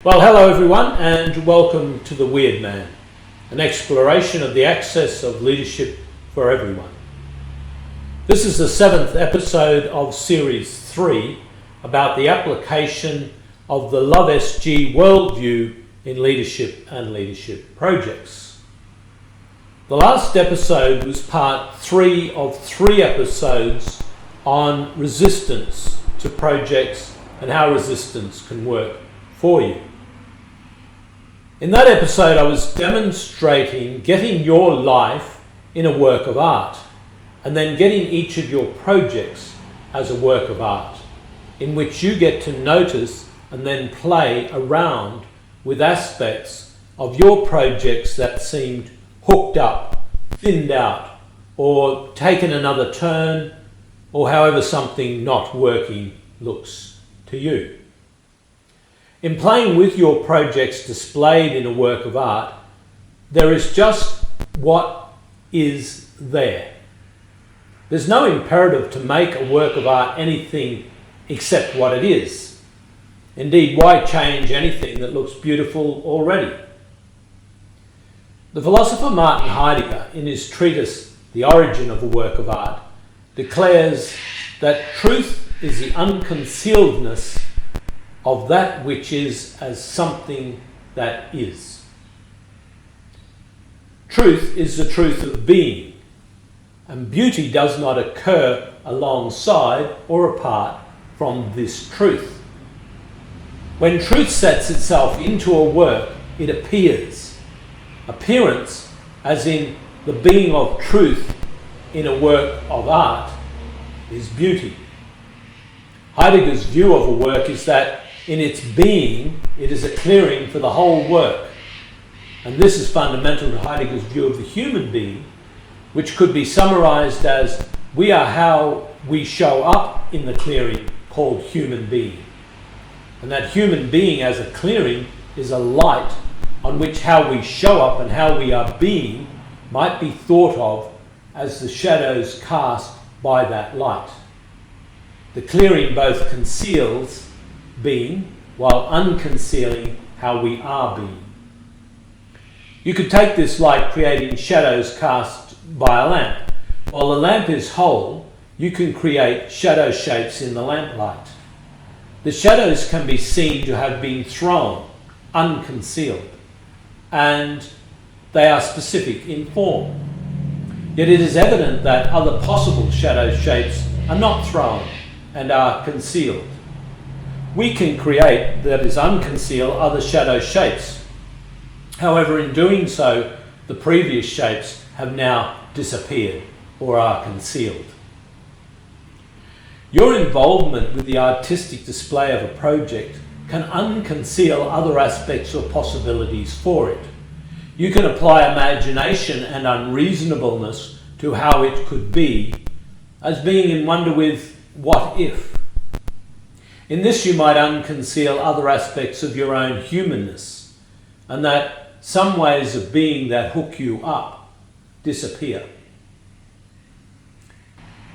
Well, hello everyone, and welcome to The Weird Man, an exploration of the access of leadership for everyone. This is the 7th episode of Series 3 about the application of the Love SG worldview in leadership and leadership projects. The last episode was part 3 of 3 episodes on resistance to projects and how resistance can work for you. In that episode, I was demonstrating getting your life in a work of art and then getting each of your projects as a work of art in which you get to notice and then play around with aspects of your projects that seemed hooked up, thinned out, or taken another turn, or however something not working looks to you. In playing with your projects displayed in a work of art, there is just what is there. There's no imperative to make a work of art anything except what it is. Indeed, why change anything that looks beautiful already? The philosopher Martin Heiddeger, in his treatise The Origin of a Work of Art, declares that truth is the unconcealedness of that which is as something that is. Truth is the truth of being, and beauty does not occur alongside or apart from this truth. When truth sets itself into a work, it appears. Appearance, as in the being of truth in a work of art, is beauty. Heidegger's view of a work is that in its being, it is a clearing for the whole work. And this is fundamental to Heidegger's view of the human being, which could be summarized as we are how we show up in the clearing called human being. And that human being as a clearing is a light on which how we show up and how we are being might be thought of as the shadows cast by that light. The clearing both conceals being while unconcealing how we are being. You could take this like creating shadows cast by a lamp. While the lamp is whole, you can create shadow shapes in the lamplight. The shadows can be seen to have been thrown, unconcealed, and they are specific in form. Yet it is evident that other possible shadow shapes are not thrown and are concealed. We can create, that is unconceal, other shadow shapes. However, in doing so, the previous shapes have now disappeared or are concealed. Your involvement with the artistic display of a project can unconceal other aspects or possibilities for it. You can apply imagination and unreasonableness to how it could be, as being in wonder with what if. In this you might unconceal other aspects of your own humanness, and that some ways of being that hook you up disappear.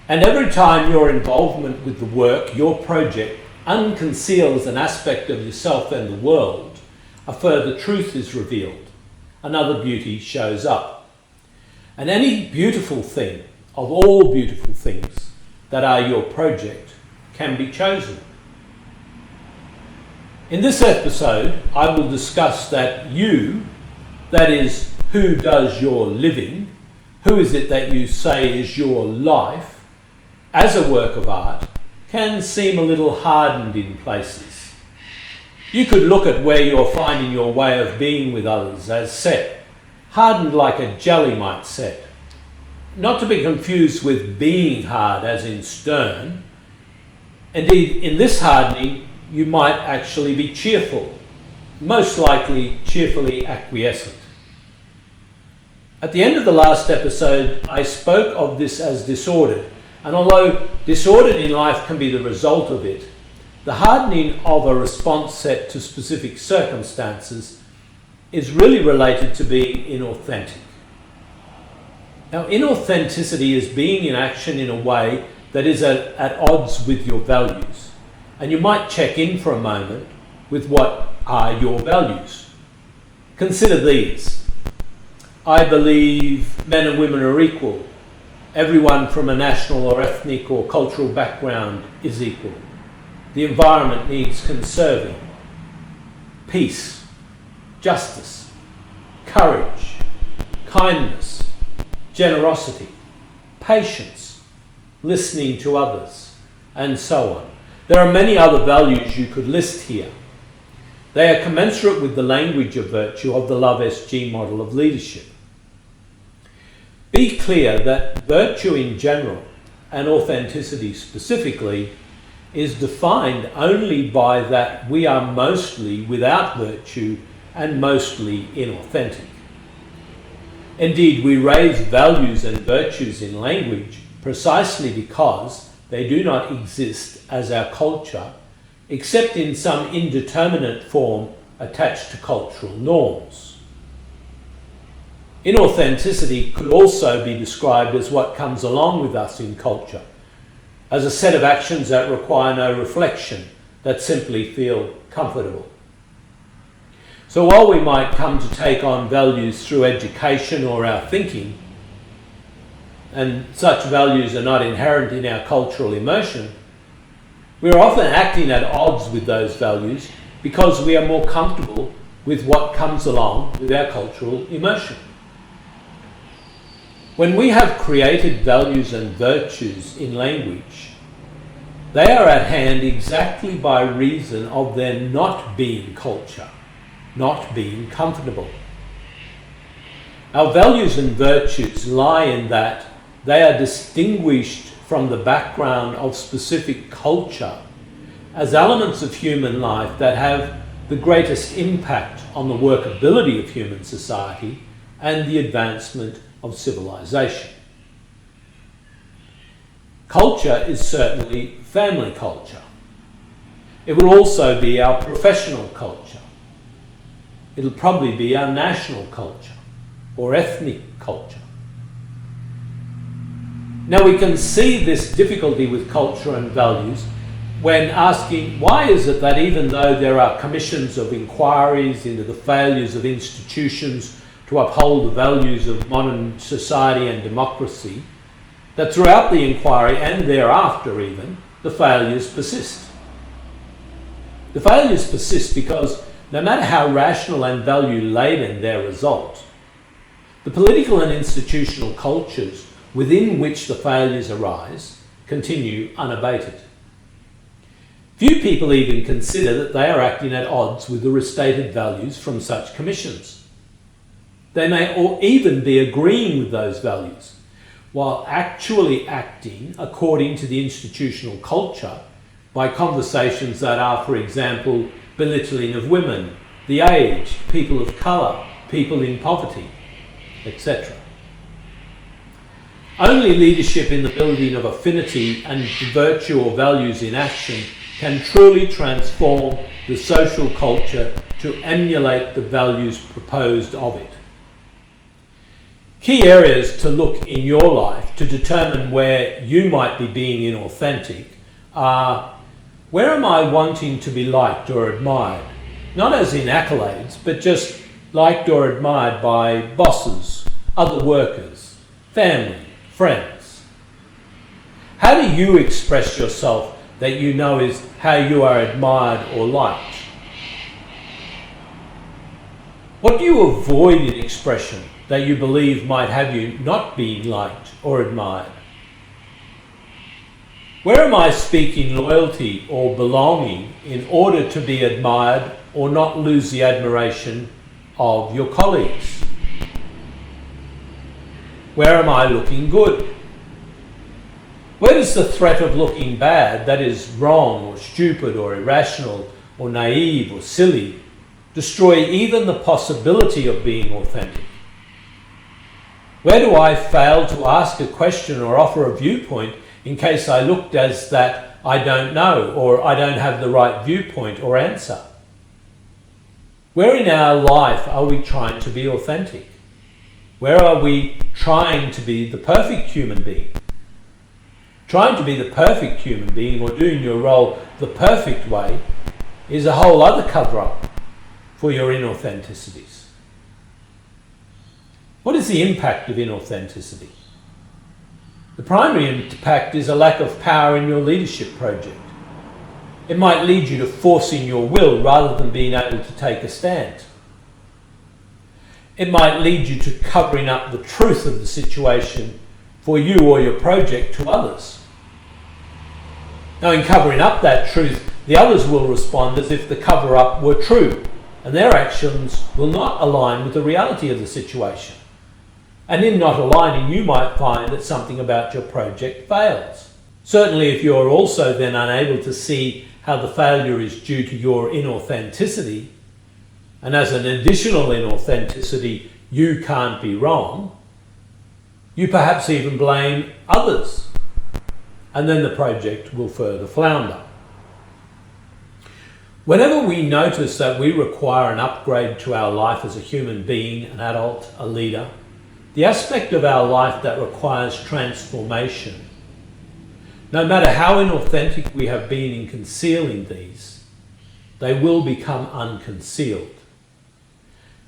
And every time your involvement with the work, your project, unconceals an aspect of yourself and the world, a further truth is revealed, another beauty shows up. And any beautiful thing, of all beautiful things that are your project, can be chosen. In this episode, I will discuss that you, that is, who does your living, who is it that you say is your life, as a work of art, can seem a little hardened in places. You could look at where you're finding your way of being with others as set, hardened like a jelly might set. Not to be confused with being hard as in stern. Indeed, in this hardening, you might actually be cheerful, most likely cheerfully acquiescent. At the end of the last episode, I spoke of this as disordered, and although disordered in life can be the result of it, the hardening of a response set to specific circumstances is really related to being inauthentic. Now, inauthenticity is being in action in a way that is at odds with your values. And you might check in for a moment with what are your values? Consider these. I believe men and women are equal. Everyone from a national or ethnic or cultural background is equal. The environment needs conserving. Peace, justice, courage, kindness, generosity, patience, listening to others, and so on. There are many other values you could list here. They are commensurate with the language of virtue of the Love SG model of leadership. Be clear that virtue in general, and authenticity specifically, is defined only by that we are mostly without virtue and mostly inauthentic. Indeed, we raise values and virtues in language precisely because they do not exist as our culture, except in some indeterminate form attached to cultural norms. Inauthenticity could also be described as what comes along with us in culture, as a set of actions that require no reflection, that simply feel comfortable. So while we might come to take on values through education or our thinking, and such values are not inherent in our cultural immersion, we are often acting at odds with those values because we are more comfortable with what comes along with our cultural immersion. When we have created values and virtues in language, they are at hand exactly by reason of their not being culture, not being comfortable. Our values and virtues lie in that they are distinguished from the background of specific culture as elements of human life that have the greatest impact on the workability of human society and the advancement of civilization. Culture is certainly family culture. It will also be our professional culture. It'll probably be our national culture or ethnic culture. Now we can see this difficulty with culture and values when asking why is it that even though there are commissions of inquiries into the failures of institutions to uphold the values of modern society and democracy, that throughout the inquiry and thereafter even, the failures persist. The failures persist because no matter how rational and value-laden their result, the political and institutional cultures within which the failures arise continue unabated. Few people even consider that they are acting at odds with the restated values from such commissions. They may even be agreeing with those values, while actually acting according to the institutional culture by conversations that are, for example, belittling of women, the aged, people of colour, people in poverty, etc. Only leadership in the building of affinity and virtue or values in action can truly transform the social culture to emulate the values proposed of it. Key areas to look in your life to determine where you might be being inauthentic are: where am I wanting to be liked or admired? Not as in accolades, but just liked or admired by bosses, other workers, family, friends. How do you express yourself that you know is how you are admired or liked? What do you avoid in expression that you believe might have you not being liked or admired? Where am I speaking loyalty or belonging in order to be admired or not lose the admiration of your colleagues? Where am I looking good? Where does the threat of looking bad, that is wrong or stupid or irrational or naive or silly, destroy even the possibility of being authentic? Where do I fail to ask a question or offer a viewpoint in case I looked as that I don't know or I don't have the right viewpoint or answer? Where in our life are we trying to be authentic? Where are we trying to be the perfect human being? Trying to be the perfect human being or doing your role the perfect way is a whole other cover-up for your inauthenticities. What is the impact of inauthenticity? The primary impact is a lack of power in your leadership project. It might lead you to forcing your will rather than being able to take a stand. It might lead you to covering up the truth of the situation for you or your project to others. Now, in covering up that truth, the others will respond as if the cover-up were true, and their actions will not align with the reality of the situation. And in not aligning, you might find that something about your project fails. Certainly, if you're also then unable to see how the failure is due to your inauthenticity, and as an additional inauthenticity, you can't be wrong, you perhaps even blame others, and then the project will further flounder. Whenever we notice that we require an upgrade to our life as a human being, an adult, a leader, the aspect of our life that requires transformation, no matter how inauthentic we have been in concealing these, they will become unconcealed.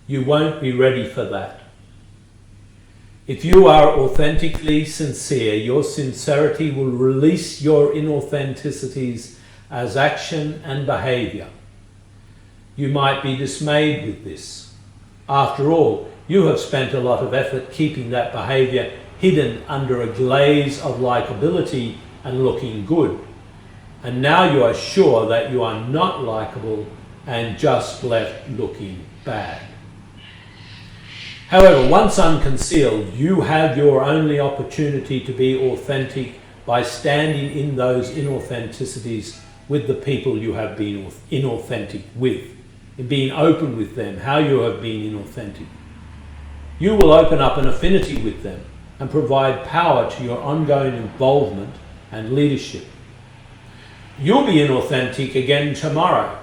You won't be ready for that. If you are authentically sincere, your sincerity will release your inauthenticities as action and behaviour. You might be dismayed with this. After all, you have spent a lot of effort keeping that behaviour hidden under a glaze of likeability and looking good. And now you are sure that you are not likeable and just left looking bad. However, once unconcealed, you have your only opportunity to be authentic by standing in those inauthenticities with the people you have been inauthentic with, in being open with them, how you have been inauthentic. You will open up an affinity with them and provide power to your ongoing involvement and leadership. You'll be inauthentic again tomorrow.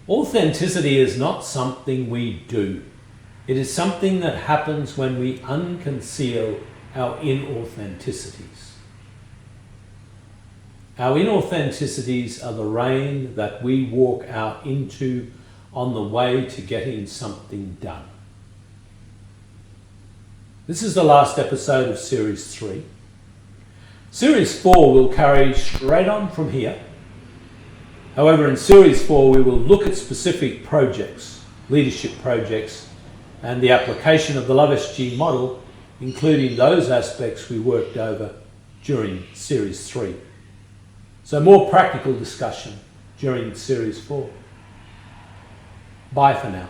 Authenticity is not something we do. It is something that happens when we unconceal our inauthenticities. Our inauthenticities are the rain that we walk out into on the way to getting something done. This is the last episode of Series 3. Series 4 will carry straight on from here. However, in Series 4 we will look at specific projects, leadership projects, and the application of the Love SG model, including those aspects we worked over during Series 3. So more practical discussion during Series 4. Bye for now.